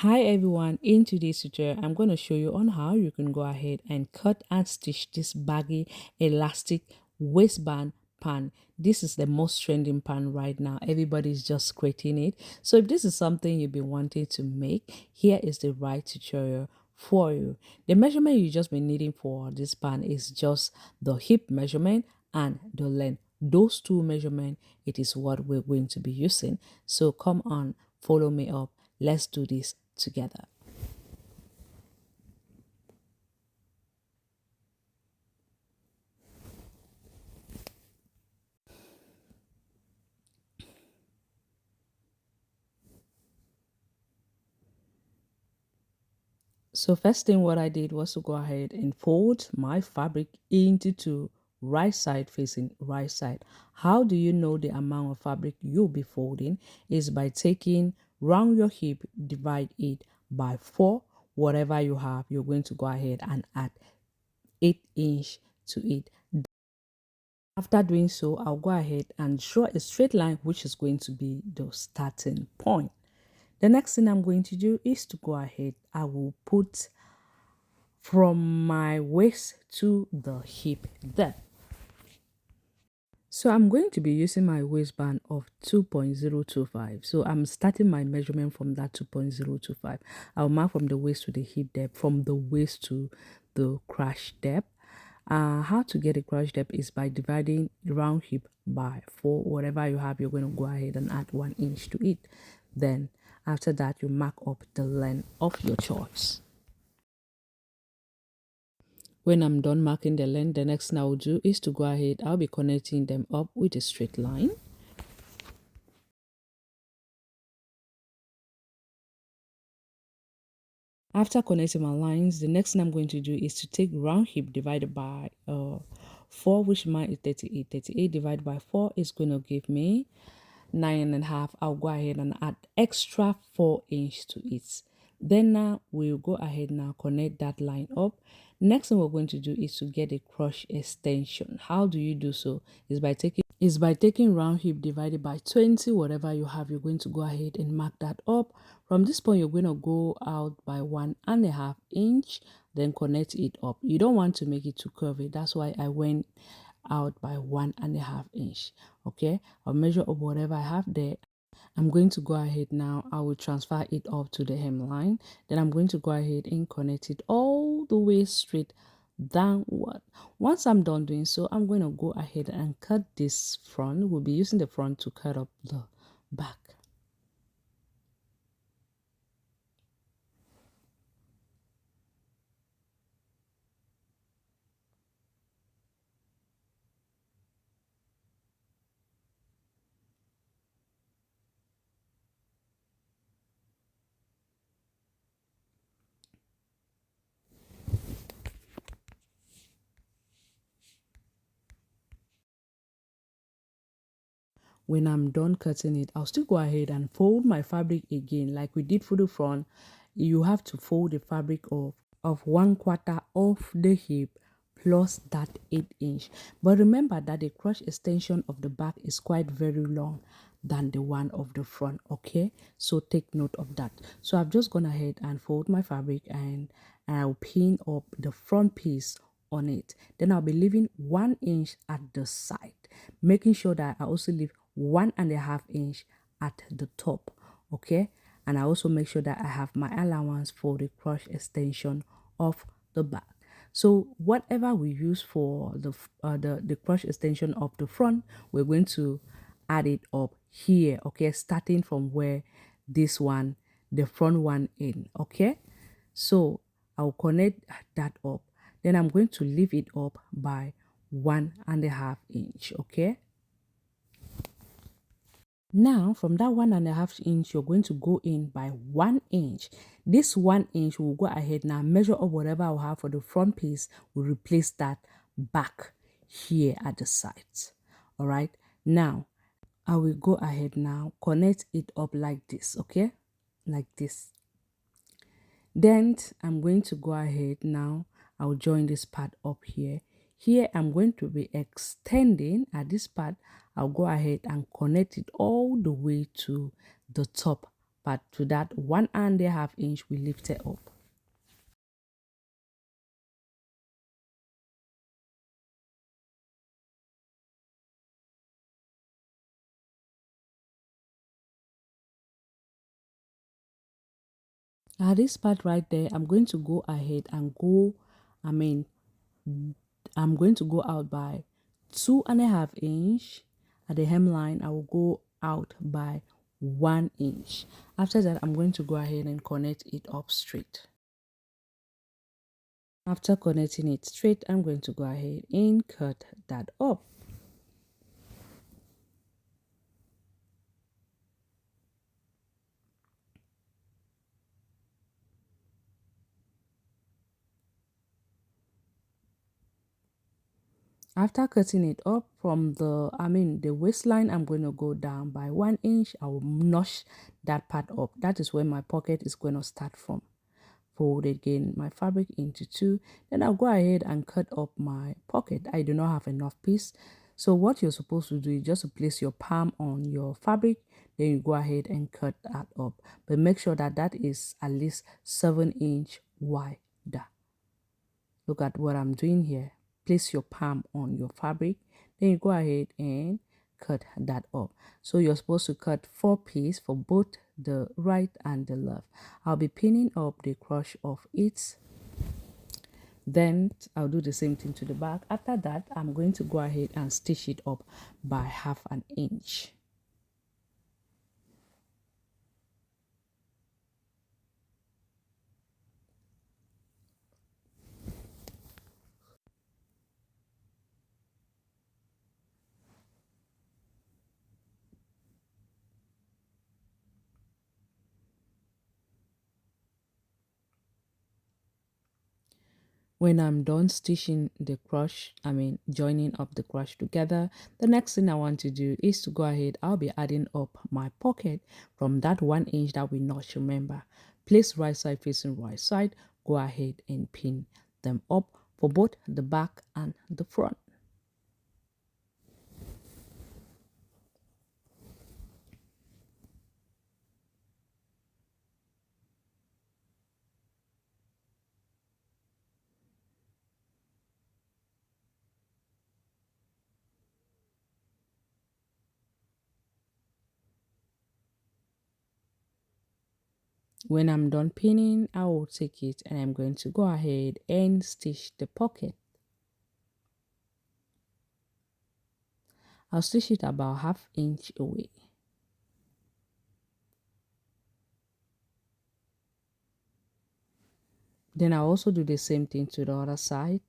Hi everyone, in today's tutorial I'm going to show you on how you can go ahead and cut and stitch this baggy elastic waistband pant. This is the most trending pant right now. Everybody's just creating it. So if this is something you've been wanting to make, here is the right tutorial for you. The measurement you just been needing for this pant is just the hip measurement and the length. Those two measurements, it is what we're going to be using. So come on, follow me up. Let's do this together. So first thing what I did was to go ahead and fold my fabric into two, right side facing right side. How do you know the amount of fabric you'll be folding? Is by taking round your hip, divide it by 4. Whatever you have, you're going to go ahead and add 8" to it. After doing so, I'll go ahead and draw a straight line, which is going to be the starting point. The next thing I'm going to do is to go ahead. I will put from my waist to the hip there. So I'm going to be using my waistband of 2.025. So I'm starting my measurement from that 2.025. I'll mark from the waist to the hip depth, from the waist to the crash depth. How to get a crash depth is by dividing the round hip by 4. Whatever you have, you're going to go ahead and add 1" to it. Then after that, you mark up the length of your choice. When I'm done marking the length, the next thing I'll do is to go ahead. I'll be connecting them up with a straight line. After connecting my lines, the next thing I'm going to do is to take round hip divided by 4, which mine is 38. 38 divided by 4 is going to give me 9.5. I'll go ahead and add extra 4" to it. Then now we'll go ahead now connect that line up. Next thing we're going to do is to get a cross extension. How do you do so? Is by taking round hip divided by 20. Whatever you have, you're going to go ahead and mark that up. From this point, you're going to go out by 1.5", then connect it up. You don't want to make it too curvy. That's why I went out by 1.5". Okay, I'll measure up whatever I have there. I'm going to go ahead now. I will transfer it up to the hemline. Then I'm going to go ahead and connect it all the way straight downward. Once I'm done doing so, I'm going to go ahead and cut this front. We'll be using the front to cut up the back. When I'm done cutting it, I'll still go ahead and fold my fabric again like we did for the front. You have to fold the fabric of 1/4 of the hip plus that 8". But remember that the crotch extension of the back is quite very long than the one of the front. Okay, so take note of that. So I've just gone ahead and fold my fabric, and I'll pin up the front piece on it. Then I'll be leaving 1" at the side, making sure that I also leave 1.5" at the top. Okay, and I also make sure that I have my allowance for the crotch extension of the back. So whatever we use for the crotch extension of the front, we're going to add it up here. Okay, starting from where this one, the front one, in. Okay, so I'll connect that up. Then I'm going to leave it up by 1.5". Okay, now from that 1.5", you're going to go in by 1". This 1" will go ahead now, measure up whatever I'll have for the front piece. We'll replace that back here at the sides. All right, now I will go ahead now, connect it up like this. Okay, like this. Then I'm going to go ahead now. I'll join this part up here. Here I'm going to be extending at this part. I'll go ahead and connect it all the way to the top but to that 1.5 inch we lift it up. At this part right there, I'm going to go ahead and go, I mean, I'm going to go out by 2.5 inch. At the hemline, I will go out by 1 inch. After that, I'm going to go ahead and connect it up straight. After connecting it straight, I'm going to go ahead and cut that up. After cutting it up from the waistline, I'm going to go down by 1 inch. I will notch that part up. That is where my pocket is going to start from. Fold again my fabric into two. Then I'll go ahead and cut up my pocket. I do not have enough piece. So what you're supposed to do is just to place your palm on your fabric. Then you go ahead and cut that up. But make sure that that is at least 7 inch wider. Look at what I'm doing here. Place your palm on your fabric. Then you go ahead and cut that up. So you're supposed to cut 4 pieces for both the right and the left. I'll be pinning up the crush of it. Then I'll do the same thing to the back. After that, I'm going to go ahead and stitch it up by 1/2 inch. When I'm done stitching the crush, joining up the crush together, the next thing I want to do is to go ahead. I'll be adding up my pocket from that 1 inch that we notch. Remember, place right side facing right side. Go ahead and pin them up for both the back and the front. When I'm done pinning, I will take it and I'm going to go ahead and stitch the pocket. I'll stitch it about 1/2 inch away. Then I'll also do the same thing to the other side.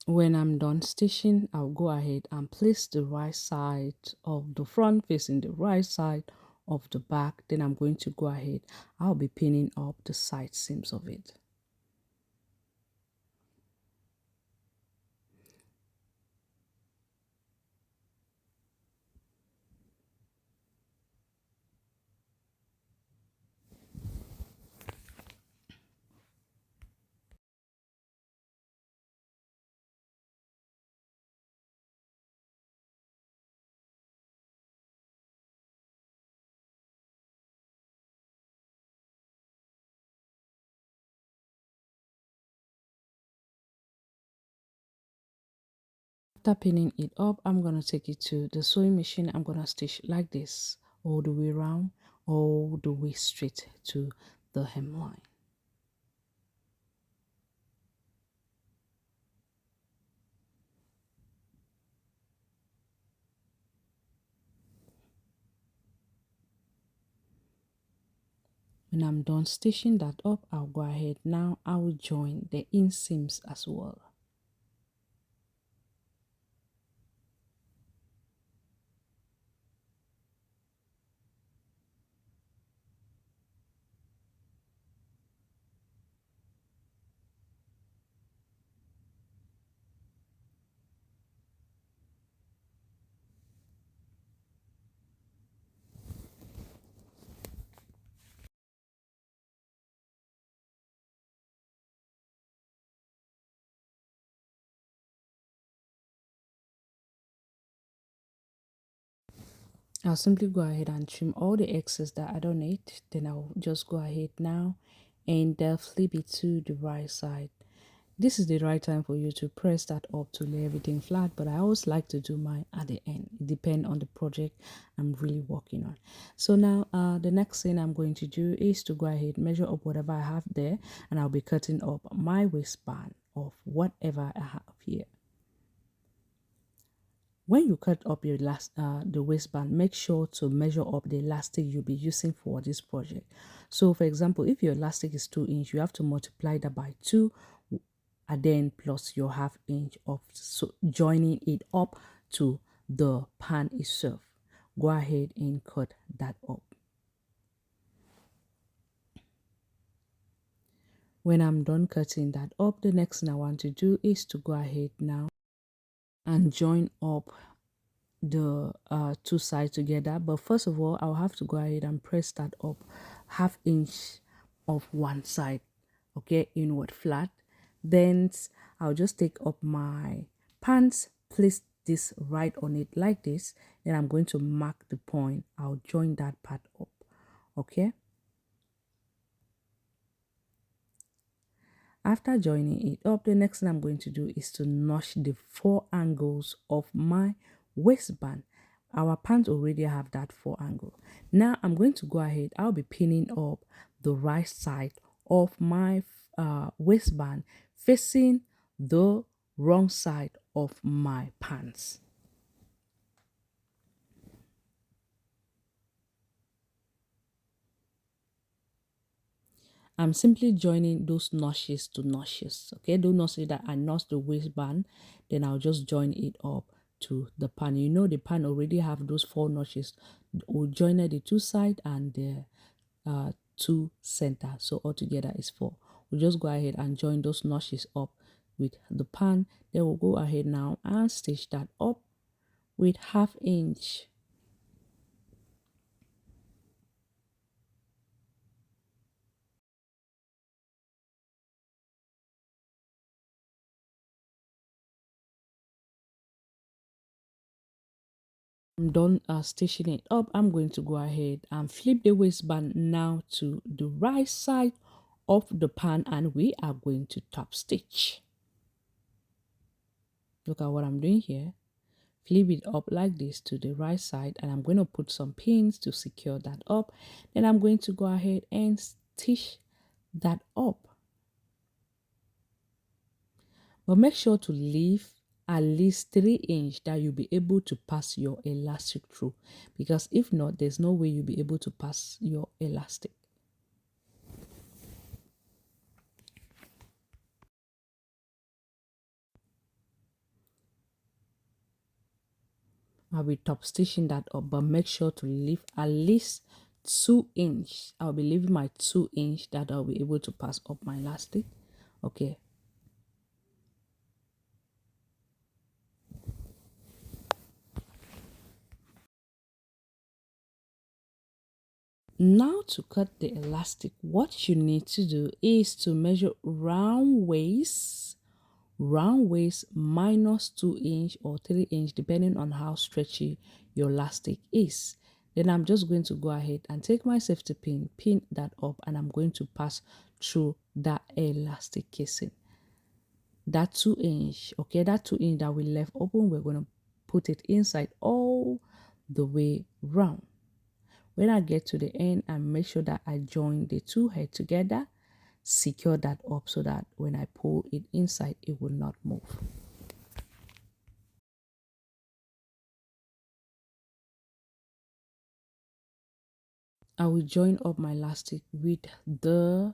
When I'm done stitching, I'll go ahead and place the right side of the front facing the right side of the back. Then I'm going to go ahead. I'll be pinning up the side seams of it. After pinning it up, I'm going to take it to the sewing machine. I'm going to stitch like this all the way around, all the way straight to the hemline. When I'm done stitching that up, I'll go ahead now. I will join the inseams as well. I'll simply go ahead and trim all the excess that I don't need. Then I'll just go ahead now and flip it to the right side. This is the right time for you to press that up to lay everything flat, but I always like to do mine at the end. It depends on the project I'm really working on. So now the next thing I'm going to do is to go ahead, measure up whatever I have there, and I'll be cutting up my waistband of whatever I have here. When you cut up your the waistband, make sure to measure up the elastic you'll be using for this project. So for example, if your elastic is 2 inch, you have to multiply that by 2 and then plus your ½ inch of joining it up to the pan itself. Go ahead and cut that up. When I'm done cutting that up, the next thing I want to do is to go ahead now and join up the two sides together. But first of all, I'll have to go ahead and press that up ½ inch of one side, okay, inward flat. Then I'll just take up my pants, place this right on it like this. Then I'm going to mark the point. I'll join that part up, okay. After joining it up, the next thing I'm going to do is to notch the 4 angles of my waistband. Our pants already have that 4 angle. Now I'm going to go ahead. I'll be pinning up the right side of my waistband facing the wrong side of my pants. I'm simply joining those notches to notches, okay? Don't not say that I notch the waistband, then I'll just join it up to the pan. You know the pan already have those 4 notches. We'll join the two side and the two center, so altogether is 4. We'll just go ahead and join those notches up with the pan. Then we'll go ahead now and stitch that up with ½ inch. I'm done stitching it up. I'm going to go ahead and flip the waistband now to the right side of the pan, and we are going to top stitch. Look at what I'm doing here. Flip it up like this to the right side, and I'm going to put some pins to secure that up. Then I'm going to go ahead and stitch that up. But make sure to leave at least 3 inch that you'll be able to pass your elastic through, because if not, there's no way you'll be able to pass your elastic. I'll be top stitching that up, but make sure to leave at least 2 inch. I'll be leaving my 2 inch that I'll be able to pass up my elastic, okay. Now to cut the elastic, what you need to do is to measure round waist minus 2 inch or 3 inch, depending on how stretchy your elastic is. Then I'm just going to go ahead and take my safety pin that up, and I'm going to pass through that elastic casing. That 2 inch, okay, that 2 inch that we left open, we're going to put it inside all the way round. When I get to the end, I make sure that I join the two heads together, secure that up so that when I pull it inside, it will not move. I will join up my elastic with the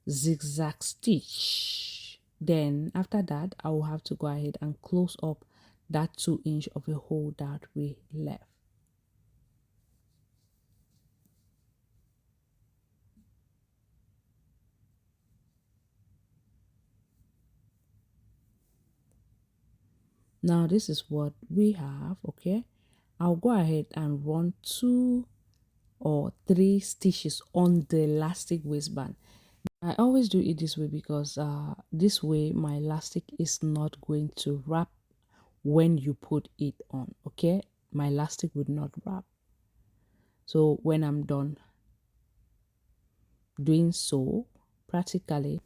zigzag stitch. Then after that, I will have to go ahead and close up that 2 inch of a hole that we left. Now this is what we have, okay. I'll go ahead and run 2 or 3 stitches on the elastic waistband. I always do it this way because this way my elastic is not going to wrap when you put it on, okay. My elastic would not wrap. So when I'm done doing so, practically,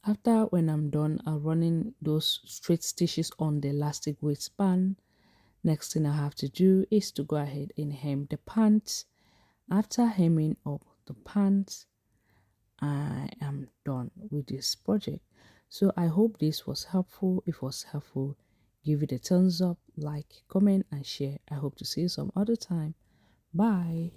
after when I'm done running those straight stitches on the elastic waistband, next thing I have to do is to go ahead and hem the pants. After hemming up the pants, I am done with this project. So I hope this was helpful. If it was helpful, give it a thumbs up, like, comment, and share. I hope to see you some other time. Bye.